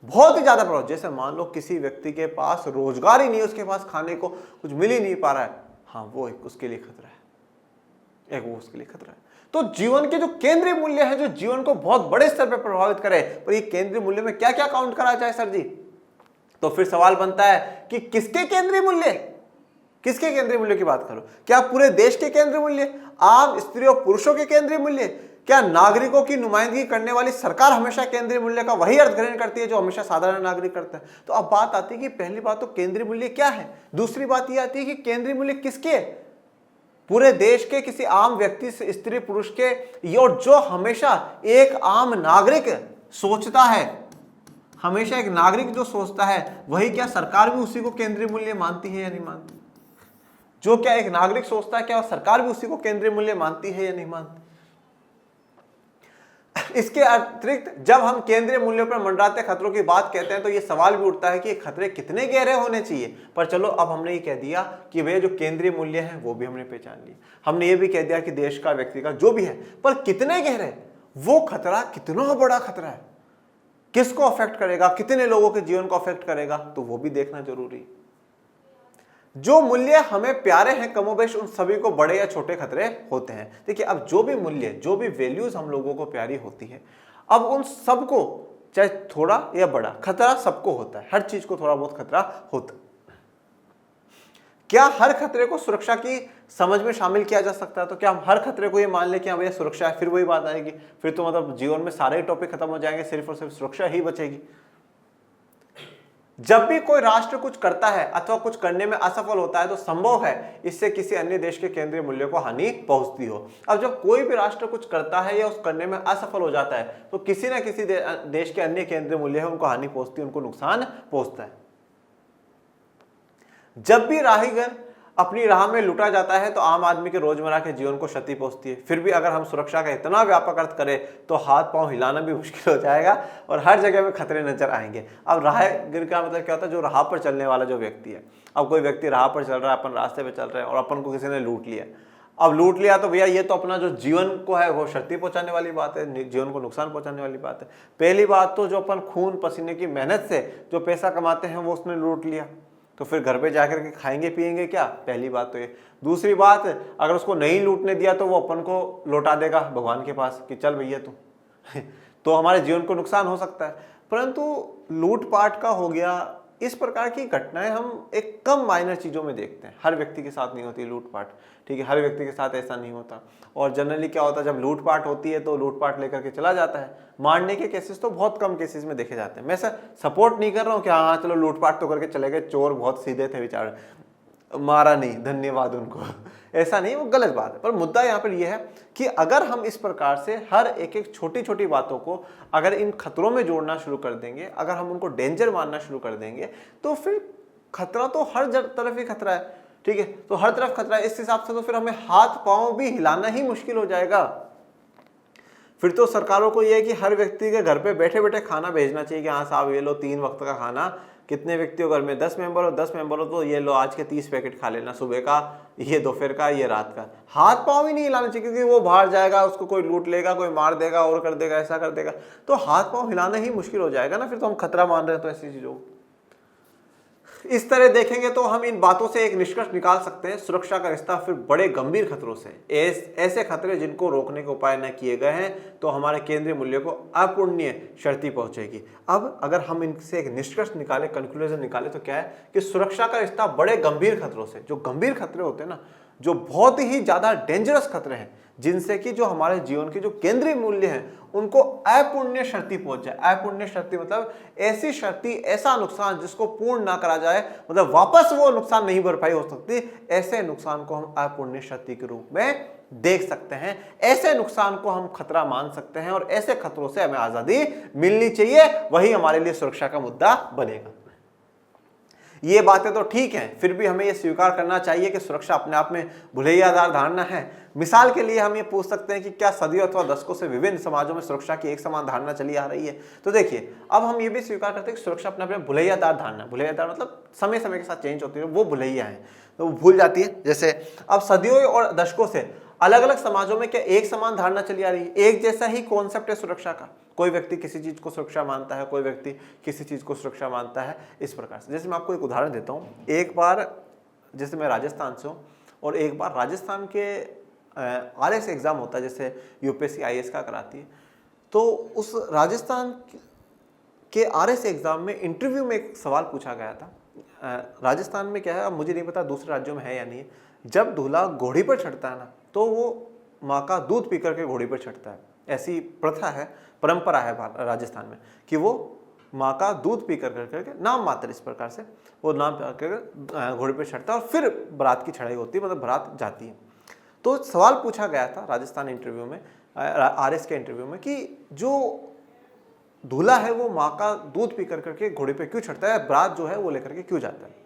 बहुत ही ज्यादा प्रभावित। जैसे मान लो किसी व्यक्ति के पास रोजगार ही नहीं है, उसके पास खाने को कुछ मिल ही नहीं पा रहा है, हाँ वो एक उसके लिए खतरा है, एक वो उसके लिए खतरा है। तो जीवन के जो केंद्रीय मूल्य है, जो जीवन को बहुत बड़े स्तर पर प्रभावित करे, पर ये केंद्रीय मूल्य में क्या क्या काउंट करा जाए सर जी? तो फिर सवाल बनता है कि किसके केंद्रीय मूल्य, किसके केंद्रीय मूल्य की बात करो? क्या पूरे देश के केंद्रीय मूल्य, आम स्त्री और पुरुषों के केंद्रीय मूल्य, क्या नागरिकों की नुमाइंदगी करने वाली सरकार हमेशा केंद्रीय मूल्य का वही अर्थ ग्रहण करती है जो हमेशा साधारण नागरिक करता है? तो अब बात आती है कि पहली बात तो केंद्रीय मूल्य क्या है, दूसरी बात यह आती है कि केंद्रीय मूल्य किसके, पूरे देश के, किसी आम व्यक्ति से, स्त्री पुरुष के, और जो हमेशा एक आम नागरिक सोचता है, हमेशा एक नागरिक जो सोचता है वही क्या सरकार भी उसी को केंद्रीय मूल्य मानती है या नहीं मानती? जो क्या एक नागरिक सोचता है क्या सरकार भी उसी को केंद्रीय मूल्य मानती है या नहीं मानती? इसके अतिरिक्त जब हम केंद्रीय मूल्यों पर मंडराते खतरों की बात कहते हैं तो यह सवाल भी उठता है कि खतरे कितने गहरे होने चाहिए। पर चलो अब हमने ये कह दिया कि भैया जो केंद्रीय मूल्य है वो भी हमने पहचान लिया, हमने ये भी कह दिया कि देश का, व्यक्ति का जो भी है, पर कितने गहरे, वो खतरा कितना बड़ा खतरा है, किसको अफेक्ट करेगा, कितने लोगों के जीवन को अफेक्ट करेगा, तो वो भी देखना जरूरी है। जो मूल्य हमें प्यारे हैं कमोबेश उन सभी को बड़े या छोटे खतरे होते हैं। देखिए, अब जो भी मूल्य, जो भी वैल्यूज हम लोगों को प्यारी होती है, अब उन सबको चाहे थोड़ा या बड़ा खतरा सबको होता है। हर चीज को थोड़ा बहुत खतरा होता है। क्या हर खतरे को सुरक्षा की समझ में शामिल किया जा सकता है? तो क्या हम हर खतरे को ये मान ले कि हाँ भैया सुरक्षा है, फिर वही बात आएगी, फिर तो मतलब जीवन में सारे टॉपिक खत्म हो जाएंगे, सिर्फ और सिर्फ सुरक्षा ही बचेगी। जब भी कोई राष्ट्र कुछ करता है अथवा कुछ करने में असफल होता है तो संभव है इससे किसी अन्य देश के केंद्रीय मूल्य को हानि पहुंचती हो। अब जब कोई भी राष्ट्र कुछ करता है या उस करने में असफल हो जाता है तो किसी न किसी देश के अन्य केंद्रीय मूल्य है उनको हानि पहुंचती है, उनको नुकसान पहुंचता है। जब भी राहीगन अपनी राह में लुटा जाता है तो आम आदमी के रोजमर्रा के जीवन को क्षति पहुंचती है। फिर भी अगर हम सुरक्षा का इतना व्यापक अर्थ करें तो हाथ पांव हिलाना भी मुश्किल हो जाएगा और हर जगह में खतरे नजर आएंगे। अब राहगीर का मतलब क्या होता है? जो राह पर चलने वाला जो व्यक्ति है। अब कोई व्यक्ति राह पर चल रहा है, अपन रास्ते पे चल रहे हैं और अपन को किसी ने लूट लिया। अब लूट लिया तो भैया ये तो अपना जो जीवन को है वो क्षति पहुंचाने वाली बात है, जीवन को नुकसान पहुंचाने वाली बात है। पहली बात तो जो अपन खून पसीने की मेहनत से जो पैसा कमाते हैं वो उसने लूट लिया, तो फिर घर पे जाकर के खाएंगे पिएंगे क्या? पहली बात तो ये। दूसरी बात, अगर उसको नहीं लूटने दिया तो वो अपन को लौटा देगा भगवान के पास कि चल भैया तू तो हमारे जीवन को नुकसान हो सकता है। परंतु लूटपाट का हो गया, इस प्रकार की घटनाएं हम एक कम माइनर चीजों में देखते हैं। हर व्यक्ति के साथ नहीं होती लूटपाट, ठीक है, हर व्यक्ति के साथ ऐसा नहीं होता। और जनरली क्या होता है, जब लूटपाट होती है तो लूटपाट लेकर के चला जाता है। मारने के केसेस तो बहुत कम केसेस में देखे जाते हैं। मैं सर सपोर्ट नहीं कर रहा हूँ कि हाँ चलो लूटपाट तो करके चले गए, चोर बहुत सीधे थे बेचारे, मारा नहीं, धन्यवाद उनको ऐसा नहीं, वो गलत बात है। पर मुद्दा यहाँ पर यह है कि अगर हम इस प्रकार से हर एक एक छोटी छोटी बातों को अगर इन खतरों में जोड़ना शुरू कर देंगे, अगर हम उनको डेंजर मानना शुरू कर देंगे तो फिर खतरा तो हर तरफ ही खतरा है, ठीक है, तो हर तरफ खतरा है। इस हिसाब से तो फिर हमें हाथ पांव भी हिलाना ही मुश्किल हो जाएगा। फिर तो सरकारों को यह है कि हर व्यक्ति के घर पे बैठे बैठे खाना भेजना चाहिए कि हाँ साहब ये लो 3 वक्त का खाना, कितने व्यक्तियों घर में 10 मेंबर हो, 10 मेंबर हो तो ये लो आज के 30 पैकेट खा लेना, सुबह का, ये दोपहर का, ये रात का। हाथ पांव ही नहीं हिलाना चाहिए क्योंकि वो बाहर जाएगा, उसको कोई लूट लेगा, कोई मार देगा और कर देगा, ऐसा कर देगा, तो हाथ पांव हिलाना ही मुश्किल हो जाएगा ना। फिर तो हम खतरा मान रहे हैं तो ऐसी चीजों को इस तरह देखेंगे तो हम इन बातों से एक निष्कर्ष निकाल सकते हैं, सुरक्षा का रिश्ता फिर बड़े गंभीर खतरों से, ऐसे खतरे जिनको रोकने के उपाय न किए गए हैं तो हमारे केंद्रीय मूल्य को अपूर्णीय क्षति पहुंचेगी। अब अगर हम इनसे एक निष्कर्ष निकाले, कंक्लूजन निकाले तो क्या है कि सुरक्षा का रिश्ता बड़े गंभीर खतरों से, जो गंभीर खतरे होते हैं ना, जो बहुत ही ज्यादा डेंजरस खतरे हैं, जिनसे कि जो हमारे जीवन के जो केंद्रीय मूल्य हैं उनको अपूर्णीय क्षति पहुंच जाए। अपूर्णीय क्षति मतलब ऐसी क्षति, ऐसा नुकसान जिसको पूर्ण ना करा जाए, मतलब वापस वो नुकसान नहीं भरपाई हो सकती, ऐसे नुकसान को हम अपूर्णीय क्षति के रूप में देख सकते हैं। ऐसे नुकसान को हम खतरा मान सकते हैं और ऐसे खतरों से हमें आजादी मिलनी चाहिए, वही हमारे लिए सुरक्षा का मुद्दा बनेगा। ये बातें तो ठीक हैं, फिर भी हमें ये स्वीकार करना चाहिए कि सुरक्षा अपने आप में भुलैयादार धारणा है। मिसाल के लिए हम ये पूछ सकते हैं कि क्या सदियों अथवा दशकों से विभिन्न समाजों में सुरक्षा की एक समान धारणा चली आ रही है? तो देखिए, अब हम ये भी स्वीकार करते हैं कि सुरक्षा अपने आप में भुलैयादार धारणा, भुलैयादार मतलब समय समय के साथ चेंज होती है, वो भुलैया है तो वो भूल जाती है। जैसे अब सदियों और दशकों से अलग अलग समाजों में क्या एक समान धारणा चली आ रही है? एक जैसा ही कॉन्सेप्ट है सुरक्षा का, कोई व्यक्ति किसी चीज को सुरक्षा मानता है, कोई व्यक्ति किसी चीज को सुरक्षा मानता है, इस प्रकार से। जैसे मैं आपको एक उदाहरण देता हूँ, एक बार जैसे मैं राजस्थान से हूँ और एक बार राजस्थान के RS एग्जाम होता है, जैसे UPSC IAS का कराती है, तो उस राजस्थान के RS एग्जाम में इंटरव्यू में एक सवाल पूछा गया था। राजस्थान में क्या है, अब मुझे नहीं पता दूसरे राज्यों में है या नहीं है, जब दूल्हा घोड़ी पर चढ़ता है ना तो वो माँ का दूध पी करके घोड़ी पर चढ़ता है। ऐसी प्रथा है, परंपरा है राजस्थान में कि वो माँ का दूध पी करके नाम मात्र इस प्रकार से वो नाम करके घोड़ी पर चढ़ता है और फिर बारात की चढ़ाई होती है, मतलब बारात जाती है। तो सवाल पूछा गया था राजस्थान इंटरव्यू में, RS के इंटरव्यू में, कि जो दूल्हा है वो माँ का दूध पी करके घोड़े पे क्यों चढ़ता है, बारात जो है वो लेकर के क्यों जाता है।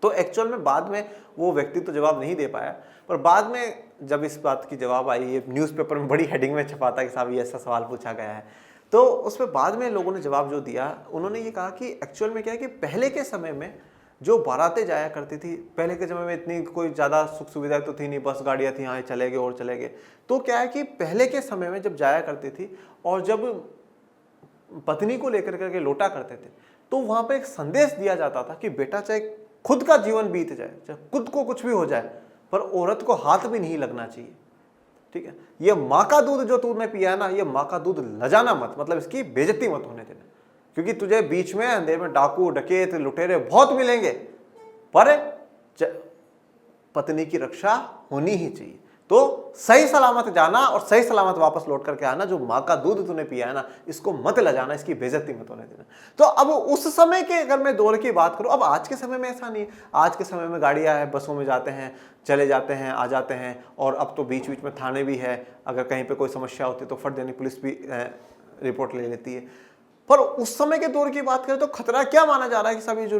तो एक्चुअल में बाद में वो व्यक्ति तो जवाब नहीं दे पाया, पर बाद में जब इस बात की जवाब आई, ये न्यूज़पेपर में बड़ी हेडिंग में छपा था कि साहब ये ऐसा सवाल पूछा गया है, तो उस पर बाद में लोगों ने जवाब जो दिया, उन्होंने ये कहा कि एक्चुअल में क्या है कि पहले के समय में जो बारातें जाया करती थी, पहले के समय में इतनी कोई ज़्यादा सुख सुविधाएं तो थी नहीं, बस गाड़ियाँ थी, हाँ चले गए और चले गए। तो क्या है कि पहले के समय में जब जाया करती थी और जब पत्नी को लेकर करके लौटा करते थे तो वहाँ पे एक संदेश दिया जाता था कि बेटा चाहे खुद का जीवन बीत जाए, चाहे खुद को कुछ भी हो जाए, पर औरत को हाथ भी नहीं लगना चाहिए। ठीक है, ये माँ का दूध जो तूने पिया है ना, ये माँ का दूध लजाना मत, मतलब इसकी बेइज्जती मत होने देना, क्योंकि तुझे बीच में अंधेरे में डाकू डकैत लुटेरे बहुत मिलेंगे, पर पत्नी की रक्षा होनी ही चाहिए। तो सही सलामत जाना और सही सलामत वापस लौट करके आना। जो माँ का दूध तूने पिया है ना, इसको मत लजाना, इसकी बेइज्जती मत होने देना। तो अब उस समय के अगर मैं दौर की बात करूं, अब आज के समय में ऐसा नहीं है। आज के समय में गाड़ियां हैं, बसों में जाते हैं, चले जाते हैं, आ जाते हैं, और अब तो बीच बीच में थाने भी है। अगर कहीं पे कोई समस्या होती है तो फट देनी पुलिस भी रिपोर्ट ले लेती है। पर उस समय के दौर की बात करें तो खतरा क्या माना जा रहा है कि सभी जो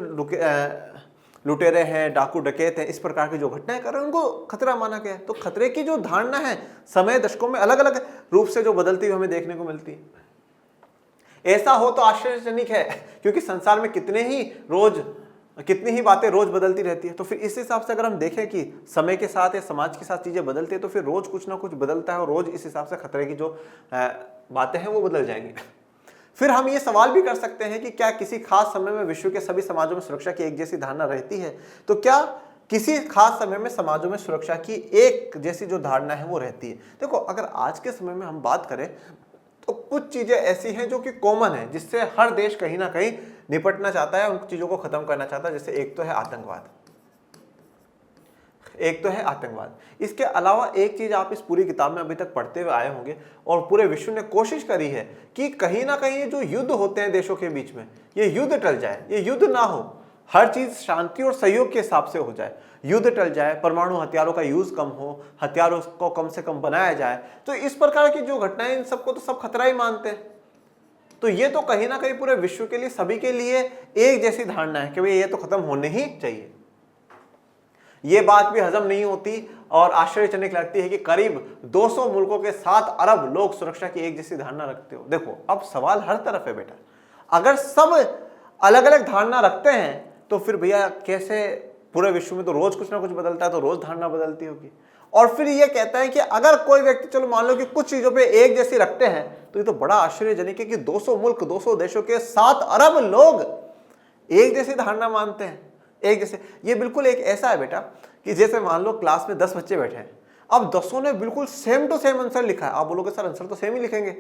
लुटेरे हैं, डाकू डकैत हैं, इस प्रकार की जो घटनाएं कर रहे हैं, उनको खतरा माना गया है। तो खतरे की जो धारणा है समय दशकों में अलग अलग रूप से जो बदलती हुई हमें देखने को मिलती है। ऐसा हो तो आश्चर्यजनक है, क्योंकि संसार में कितनी ही बातें रोज बदलती रहती है। तो फिर इस हिसाब से अगर हम देखें कि समय के साथ या समाज के साथ चीजें बदलती है, तो फिर रोज कुछ ना कुछ बदलता है, और रोज इस हिसाब से खतरे की जो बातें हैं वो बदल जाएंगी। फिर हम ये सवाल भी कर सकते हैं कि क्या किसी खास समय में विश्व के सभी समाजों में सुरक्षा की एक जैसी धारणा रहती है? तो क्या किसी खास समय में समाजों में सुरक्षा की एक जैसी जो धारणा है वो रहती है? देखो, अगर आज के समय में हम बात करें तो कुछ चीजें ऐसी हैं जो कि कॉमन है, जिससे हर देश कहीं ना कहीं निपटना चाहता है, उन चीजों को खत्म करना चाहता है। जैसे एक तो है आतंकवाद, इसके अलावा एक चीज आप इस पूरी किताब में अभी तक पढ़ते हुए आए होंगे, और पूरे विश्व ने कोशिश करी है कि कहीं ना कहीं जो युद्ध होते हैं देशों के बीच में, ये युद्ध टल जाए, ये युद्ध ना हो, हर चीज शांति और सहयोग के हिसाब से हो जाए, युद्ध टल जाए, परमाणु हथियारों का यूज कम हो, हथियारों को कम से कम बनाया जाए। तो इस प्रकार की जो घटनाएं, इन सबको तो सब खतरा ही मानते हैं। तो ये तो कहीं ना कहीं पूरे विश्व के लिए, सभी के लिए एक जैसी धारणा है कि भाई ये तो खत्म होने ही चाहिए। ये बात भी हजम नहीं होती और आश्चर्यजनक लगती है कि करीब 200 मुल्कों के 7 अरब लोग सुरक्षा की एक जैसी धारणा रखते हो। देखो, अब सवाल हर तरफ है बेटा, अगर सब अलग अलग धारणा रखते हैं तो फिर भैया कैसे, पूरे विश्व में तो रोज कुछ ना कुछ बदलता है, तो रोज धारणा बदलती होगी। और फिर ये कहता है कि अगर कोई व्यक्ति, चलो मान लो कि कुछ चीजों पे एक जैसी रखते हैं, तो ये तो बड़ा आश्चर्यजनक है कि 200 मुल्क, 200 देशों के 7 अरब लोग एक जैसी धारणा मानते हैं, एक जैसे। ये बिल्कुल एक ऐसा है बेटा कि जैसे मान लो क्लास में 10 बच्चे बैठे हैं, अब 10 ने बिल्कुल सेम टू सेम आंसर लिखा है। आप बोलोगे सर आंसर तो सेम ही लिखेंगे,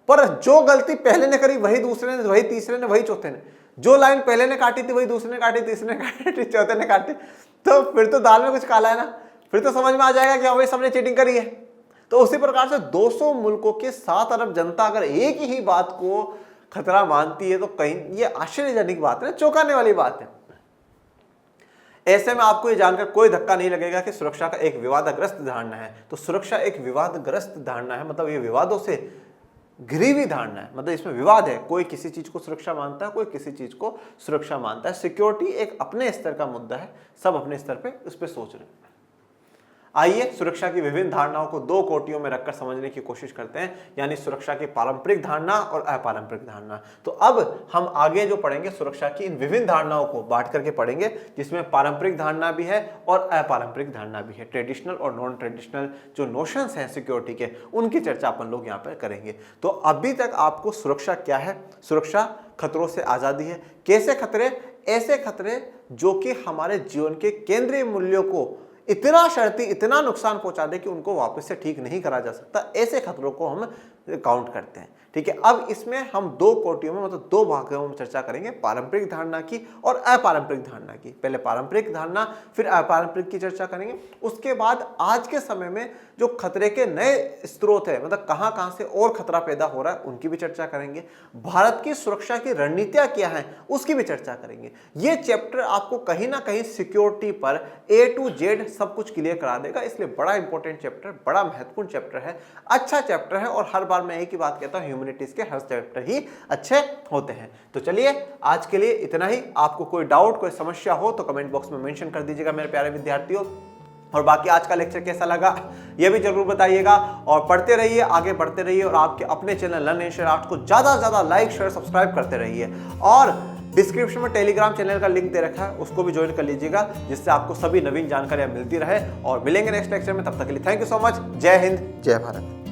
पर जो गलती पहले ने करी वही दूसरे ने, वही तीसरे ने, वही चौथे ने, जो लाइन पहले ने काटी थी वही दूसरे ने काटी, तीसरे ने काटी, चौथे ने काटी, तो फिर तो दाल में कुछ काला है ना, फिर तो समझ में आ जाएगा कि भाई सबने चीटिंग करी है। तो उसी प्रकार से 200 मुल्कों के 7 अरब जनता अगर एक ही बात को खतरा मानती है, तो कहीं ये आश्चर्यजनक बात है, चौंकाने वाली बात है। ऐसे में आपको ये जानकर कोई धक्का नहीं लगेगा कि सुरक्षा का एक विवादग्रस्त धारणा है। तो सुरक्षा एक विवादग्रस्त धारणा है, मतलब ये विवादों से घिरी हुई धारणा है, मतलब इसमें विवाद है। कोई किसी चीज को सुरक्षा मानता है, कोई किसी चीज को सुरक्षा मानता है। सिक्योरिटी एक अपने स्तर का मुद्दा है, सब अपने स्तर पे उस पर सोच रहे हैं। आइए सुरक्षा की विभिन्न धारणाओं को 2 कोटियों में रखकर समझने की कोशिश करते हैं, यानी सुरक्षा की पारंपरिक धारणा और अपारंपरिक धारणा। तो अब हम आगे जो पढ़ेंगे, सुरक्षा की इन विभिन्न धारणाओं को बांट करके पढ़ेंगे, जिसमें पारंपरिक धारणा भी है और अपारंपरिक धारणा भी है। ट्रेडिशनल और नॉन ट्रेडिशनल जो नोशंस हैं सिक्योरिटी के, उनकी चर्चा अपन लोग यहाँ पर करेंगे। तो अभी तक आपको सुरक्षा क्या है, सुरक्षा खतरों से आज़ादी है। कैसे खतरे? ऐसे खतरे जो कि हमारे जीवन के केंद्रीय मूल्यों को इतना शर्ती, इतना नुकसान पहुंचा दे कि उनको वापस से ठीक नहीं करा जा सकता, ऐसे खतरों को हम काउंट करते हैं। ठीक है, अब इसमें हम 2 कोटियों में, मतलब 2 भागों में चर्चा करेंगे, पारंपरिक धारणा की और अपारंपरिक धारणा की। पहले पारंपरिक धारणा, फिर अपारंपरिक की चर्चा करेंगे। उसके बाद आज के समय में जो खतरे के नए स्रोत है, मतलब कहां कहां से और खतरा पैदा हो रहा है, उनकी भी चर्चा करेंगे। भारत की सुरक्षा की रणनीतियां क्या हैं, उसकी भी चर्चा करेंगे। ये चैप्टर आपको कहीं ना कहीं सिक्योरिटी पर A to Z सब कुछ क्लियर करा देगा, इसलिए बड़ा इंपॉर्टेंट चैप्टर, बड़ा महत्वपूर्ण चैप्टर है, अच्छा चैप्टर है। और हर बार मैं एक ही बात कहता हूं, ह्यूमैनिटीज के हर चैप्टर ही अच्छे होते हैं। तो चलिए आज के लिए इतना ही। आपको कोई डाउट, कोई समस्या हो तो कमेंट बॉक्स में मेंशन कर दीजिएगा मेरे प्यारे विद्यार्थियों। और बाकी आज का लेक्चर कैसा लगा ये भी जरूर बताइएगा, और पढ़ते रहिए, आगे बढ़ते रहिए, और आपके अपने channel learn and share art को ज्यादा से ज्यादा लाइक, शेयर, सब्सक्राइब करते रहिए। और डिस्क्रिप्शन में टेलीग्राम चैनल का लिंक दे रखा है, उसको भी ज्वाइन कर लीजिएगा, जिससे आपको सभी नवीन जानकारियां मिलती रहे। और मिलेंगे नेक्स्ट लेक्चर में, तब तक के लिए थैंक यू सो मच। जय हिंद, जय भारत।